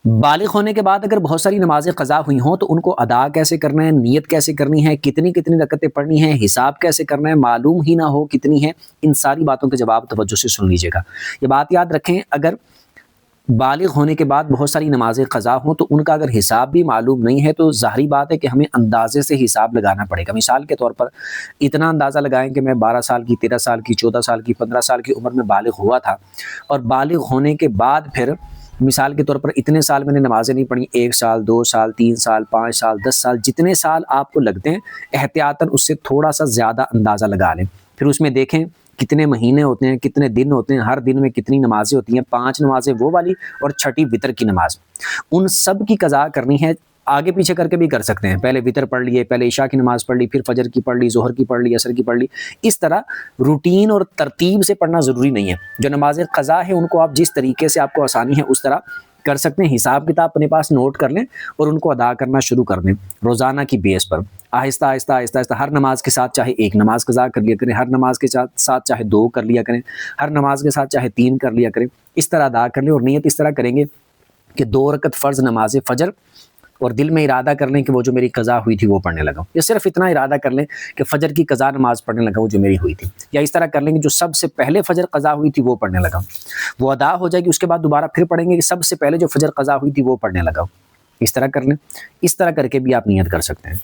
بالغ ہونے کے بعد اگر بہت ساری نمازیں قضا ہوئی ہوں تو ان کو ادا کیسے کرنا ہے، نیت کیسے کرنی ہے، کتنی کتنی رکعتیں پڑھنی ہیں، حساب کیسے کرنا ہے، معلوم ہی نہ ہو کتنی ہے، ان ساری باتوں کے جواب توجہ سے سن لیجیے گا۔ یہ بات یاد رکھیں، اگر بالغ ہونے کے بعد بہت ساری نمازیں قضا ہوں تو ان کا اگر حساب بھی معلوم نہیں ہے تو ظاہری بات ہے کہ ہمیں اندازے سے حساب لگانا پڑے گا۔ مثال کے طور پر اتنا اندازہ لگائیں کہ میں 12 سال کی، 13 سال کی، 14 سال کی، 15 سال کی عمر میں بالغ ہوا تھا، اور بالغ ہونے کے بعد پھر مثال کے طور پر اتنے سال میں نے نمازیں نہیں پڑھی، 1 سال، 2 سال، 3 سال، 5 سال، 10 سال، جتنے سال آپ کو لگتے ہیں احتیاطاً اس سے تھوڑا سا زیادہ اندازہ لگا لیں۔ پھر اس میں دیکھیں کتنے مہینے ہوتے ہیں، کتنے دن ہوتے ہیں، ہر دن میں کتنی نمازیں ہوتی ہیں، 5 نمازیں وہ والی اور چھٹی وتر کی نماز، ان سب کی قضا کرنی ہے۔ آگے پیچھے کر کے بھی کر سکتے ہیں، پہلے وتر پڑھ لیے، پہلے عشاء کی نماز پڑھ لی، پھر فجر کی پڑھ لی، ظہر کی پڑھ لی، عصر کی پڑھ لی، اس طرح روٹین اور ترتیب سے پڑھنا ضروری نہیں ہے۔ جو نمازیں قضا ہے ان کو آپ جس طریقے سے آپ کو آسانی ہے اس طرح کر سکتے ہیں، حساب کتاب اپنے پاس نوٹ کر لیں اور ان کو ادا کرنا شروع کر دیں روزانہ کی بیس پر، آہستہ آہستہ آہستہ آہستہ، ہر نماز کے ساتھ چاہے 1 نماز قضا کر لیا کریں، ہر نماز کے ساتھ چاہے 2 کر لیا کریں، ہر نماز کے ساتھ چاہے 3 کر لیا کریں، اس طرح ادا کر لیں۔ اور نیت اس طرح کریں گے کہ 2 رکعت فرض نماز فجر، اور دل میں ارادہ کر لیں کہ وہ جو میری قضا ہوئی تھی وہ پڑھنے لگا ہوں، یا صرف اتنا ارادہ کر لیں کہ فجر کی قضا نماز پڑھنے لگا ہوں جو میری ہوئی تھی، یا اس طرح کر لیں کہ جو سب سے پہلے فجر قضا ہوئی تھی وہ پڑھنے لگا ہوں، وہ ادا ہو جائے گی، اس کے بعد دوبارہ پھر پڑھیں گے کہ سب سے پہلے جو فجر قضا ہوئی تھی وہ پڑھنے لگا ہوں، اس طرح کر لیں۔ اس طرح کر کے بھی آپ نیت کر سکتے ہیں۔